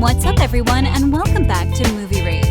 What's up, everyone, and welcome back to Movie Race.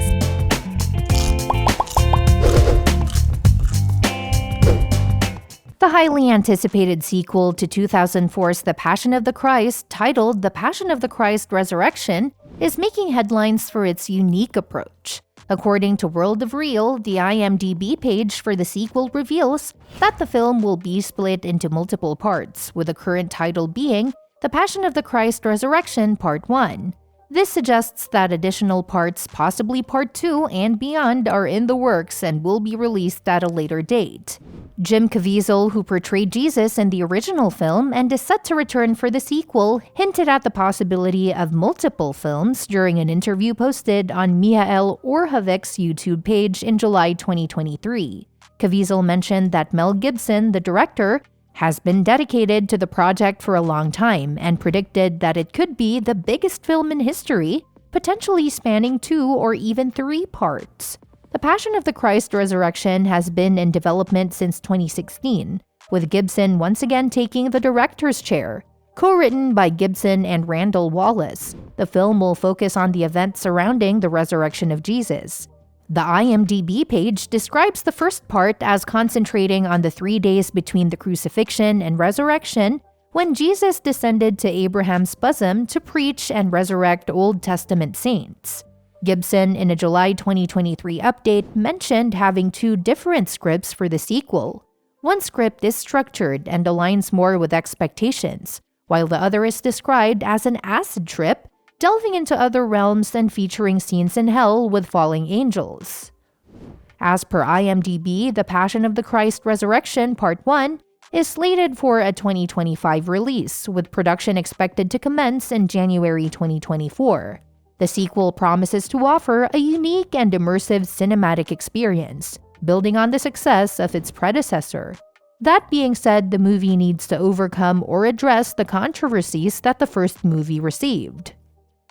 The highly anticipated sequel to 2004's The Passion of the Christ, titled The Passion of the Christ Resurrection, is making headlines for its unique approach. According to World of Reel, the IMDb page for the sequel reveals that the film will be split into multiple parts, with the current title being The Passion of the Christ Resurrection Part 1. This suggests that additional parts, possibly Part 2 and beyond, are in the works and will be released at a later date. Jim Caviezel, who portrayed Jesus in the original film and is set to return for the sequel, hinted at the possibility of multiple films during an interview posted on Mihail Orhovic's YouTube page in July 2023. Caviezel mentioned that Mel Gibson, the director, has been dedicated to the project for a long time and predicted that it could be the biggest film in history, potentially spanning 2 or even 3 parts. The Passion of the Christ Resurrection has been in development since 2016, with Gibson once again taking the director's chair. Co-written by Gibson and Randall Wallace, the film will focus on the events surrounding the resurrection of Jesus. The IMDb page describes the first part as concentrating on the 3 days between the crucifixion and resurrection, when Jesus descended to Abraham's bosom to preach and resurrect Old Testament saints. Gibson, in a July 2023 update, mentioned having 2 different scripts for the sequel. One script is structured and aligns more with expectations, while the other is described as an acid trip, delving into other realms and featuring scenes in hell with falling angels. As per IMDb, The Passion of the Christ Resurrection Part 1 is slated for a 2025 release, with production expected to commence in January 2024. The sequel promises to offer a unique and immersive cinematic experience, building on the success of its predecessor. That being said, the movie needs to overcome or address the controversies that the first movie received.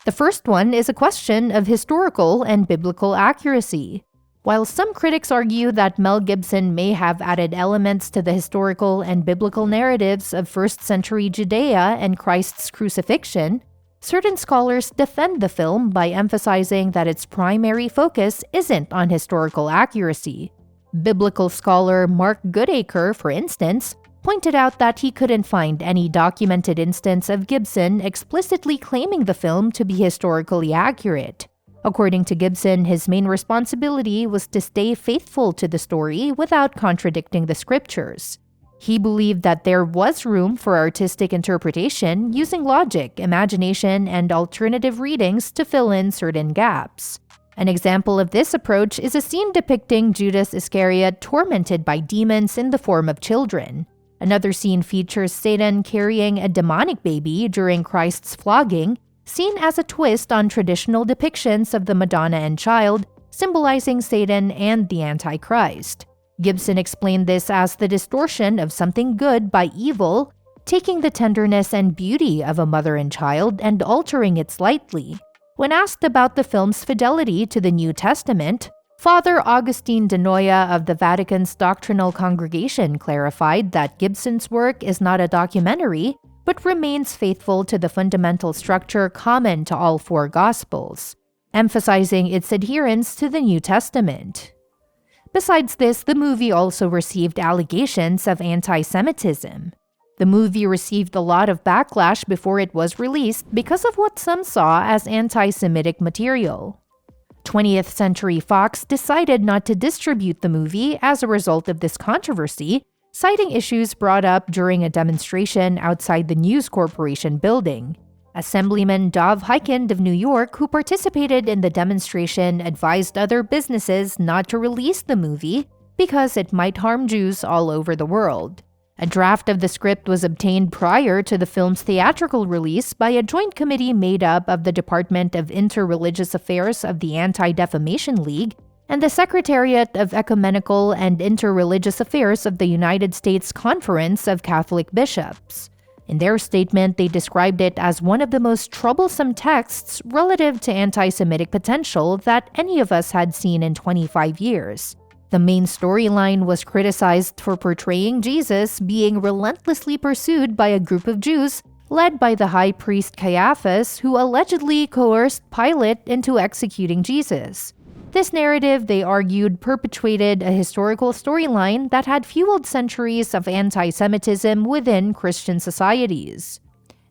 The first one is a question of historical and biblical accuracy. While some critics argue that Mel Gibson may have added elements to the historical and biblical narratives of first-century Judea and Christ's crucifixion, certain scholars defend the film by emphasizing that its primary focus isn't on historical accuracy. Biblical scholar Mark Goodacre, for instance, pointed out that he couldn't find any documented instance of Gibson explicitly claiming the film to be historically accurate. According to Gibson, his main responsibility was to stay faithful to the story without contradicting the scriptures. He believed that there was room for artistic interpretation using logic, imagination, and alternative readings to fill in certain gaps. An example of this approach is a scene depicting Judas Iscariot tormented by demons in the form of children. Another scene features Satan carrying a demonic baby during Christ's flogging, seen as a twist on traditional depictions of the Madonna and Child, symbolizing Satan and the Antichrist. Gibson explained this as the distortion of something good by evil, taking the tenderness and beauty of a mother and child and altering it slightly. When asked about the film's fidelity to the New Testament, Father Augustine de Noia of the Vatican's Doctrinal Congregation clarified that Gibson's work is not a documentary, but remains faithful to the fundamental structure common to all 4 Gospels, emphasizing its adherence to the New Testament. Besides this, the movie also received allegations of anti-Semitism. The movie received a lot of backlash before it was released because of what some saw as anti-Semitic material. 20th Century Fox decided not to distribute the movie as a result of this controversy, citing issues brought up during a demonstration outside the News Corporation building. Assemblyman Dov Hikind of New York, who participated in the demonstration, advised other businesses not to release the movie because it might harm Jews all over the world. A draft of the script was obtained prior to the film's theatrical release by a joint committee made up of the Department of Interreligious Affairs of the Anti-Defamation League and the Secretariat of Ecumenical and Interreligious Affairs of the United States Conference of Catholic Bishops. In their statement, they described it as one of the most troublesome texts relative to anti-Semitic potential that any of us had seen in 25 years. The main storyline was criticized for portraying Jesus being relentlessly pursued by a group of Jews led by the high priest Caiaphas, who allegedly coerced Pilate into executing Jesus. This narrative, they argued, perpetuated a historical storyline that had fueled centuries of anti-Semitism within Christian societies.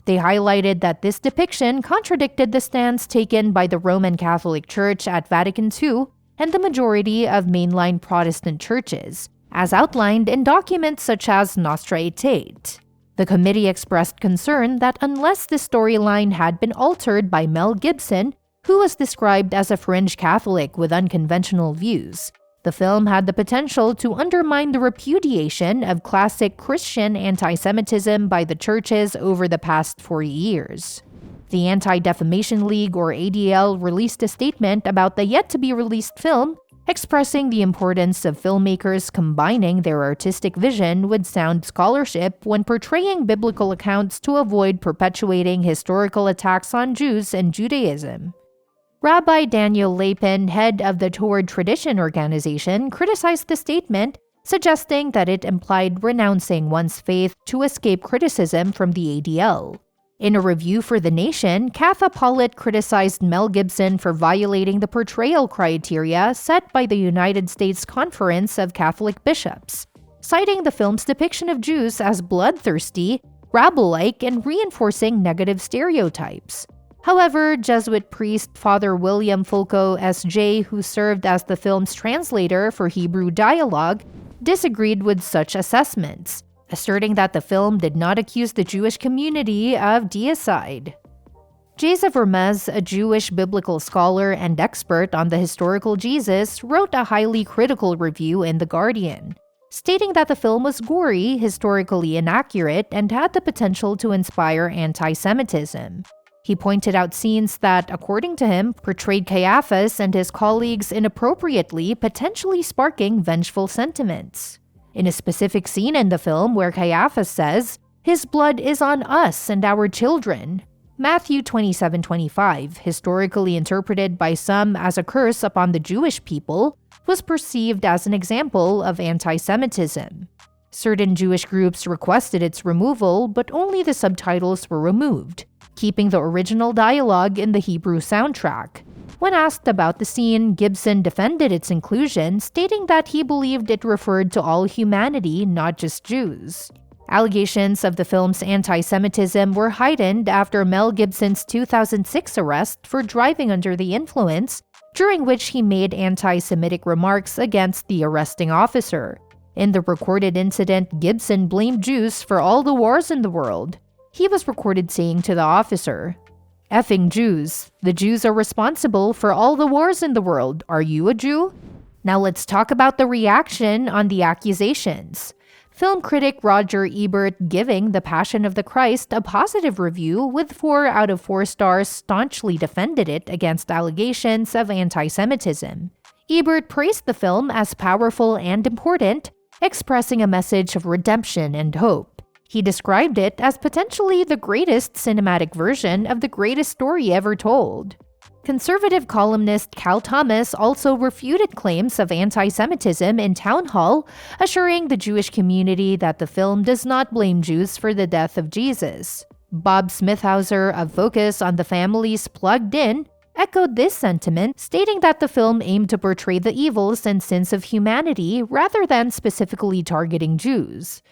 They highlighted that this depiction contradicted the stance taken by the Roman Catholic Church at Vatican II and the majority of mainline Protestant churches, as outlined in documents such as Nostra Aetate. The committee expressed concern that unless the storyline had been altered by Mel Gibson, who was described as a fringe Catholic with unconventional views, the film had the potential to undermine the repudiation of classic Christian anti-Semitism by the churches over the past 40 years. The Anti-Defamation League, or ADL, released a statement about the yet-to-be-released film, expressing the importance of filmmakers combining their artistic vision with sound scholarship when portraying biblical accounts to avoid perpetuating historical attacks on Jews and Judaism. Rabbi Daniel Lapin, head of the Toward Tradition organization, criticized the statement, suggesting that it implied renouncing one's faith to escape criticism from the ADL. In a review for The Nation, Katha Pollitt criticized Mel Gibson for violating the portrayal criteria set by the United States Conference of Catholic Bishops, citing the film's depiction of Jews as bloodthirsty, rabble-like, and reinforcing negative stereotypes. However, Jesuit priest Father William Fulco S.J., who served as the film's translator for Hebrew dialogue, disagreed with such assessments, asserting that the film did not accuse the Jewish community of deicide. Joseph Hermes, a Jewish biblical scholar and expert on the historical Jesus, wrote a highly critical review in The Guardian, stating that the film was gory, historically inaccurate, and had the potential to inspire anti-Semitism. He pointed out scenes that, according to him, portrayed Caiaphas and his colleagues inappropriately, potentially sparking vengeful sentiments. In a specific scene in the film where Caiaphas says, "His blood is on us and our children," Matthew 27:25, historically interpreted by some as a curse upon the Jewish people, was perceived as an example of anti-Semitism. Certain Jewish groups requested its removal, but only the subtitles were removed, keeping the original dialogue in the Hebrew soundtrack. When asked about the scene, Gibson defended its inclusion, stating that he believed it referred to all humanity, not just Jews. Allegations of the film's anti-Semitism were heightened after Mel Gibson's 2006 arrest for driving under the influence, during which he made anti-Semitic remarks against the arresting officer. In the recorded incident, Gibson blamed Jews for all the wars in the world. He was recorded saying to the officer, "Effing Jews. The Jews are responsible for all the wars in the world. Are you a Jew?" Now let's talk about the reaction on the accusations. Film critic Roger Ebert giving The Passion of the Christ a positive review with 4 out of 4 stars staunchly defended it against allegations of anti-Semitism. Ebert praised the film as powerful and important, expressing a message of redemption and hope. He described it as potentially the greatest cinematic version of the greatest story ever told. Conservative columnist Cal Thomas also refuted claims of anti-Semitism in Town Hall, assuring the Jewish community that the film does not blame Jews for the death of Jesus. Bob Smithhauser of Focus on the Family's Plugged In echoed this sentiment, stating that the film aimed to portray the evils and sins of humanity rather than specifically targeting Jews.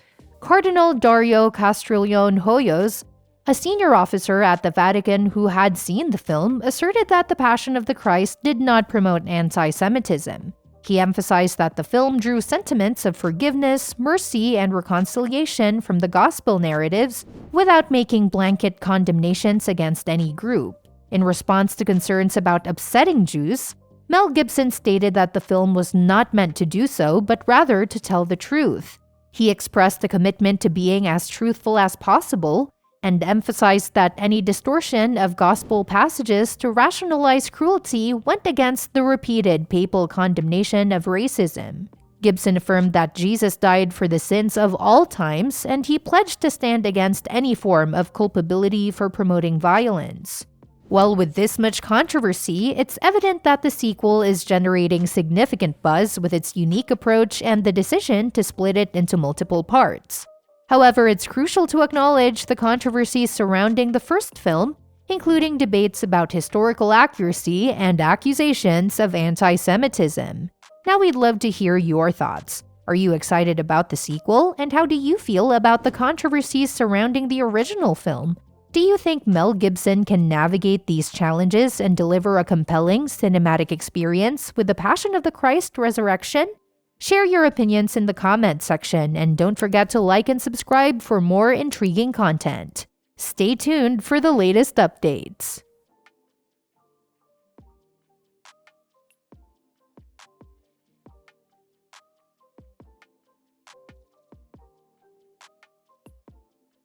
Cardinal Dario Castiglione Hoyos, a senior officer at the Vatican who had seen the film, asserted that The Passion of the Christ did not promote anti-Semitism. He emphasized that the film drew sentiments of forgiveness, mercy, and reconciliation from the gospel narratives without making blanket condemnations against any group. In response to concerns about upsetting Jews, Mel Gibson stated that the film was not meant to do so, but rather to tell the truth. He expressed a commitment to being as truthful as possible and emphasized that any distortion of gospel passages to rationalize cruelty went against the repeated papal condemnation of racism. Gibson affirmed that Jesus died for the sins of all times, and he pledged to stand against any form of culpability for promoting violence. Well, with this much controversy, it's evident that the sequel is generating significant buzz with its unique approach and the decision to split it into multiple parts. However, it's crucial to acknowledge the controversies surrounding the first film, including debates about historical accuracy and accusations of anti-Semitism. Now we'd love to hear your thoughts. Are you excited about the sequel, and how do you feel about the controversies surrounding the original film? Do you think Mel Gibson can navigate these challenges and deliver a compelling cinematic experience with the Passion of the Christ Resurrection? Share your opinions in the comments section, and don't forget to like and subscribe for more intriguing content. Stay tuned for the latest updates.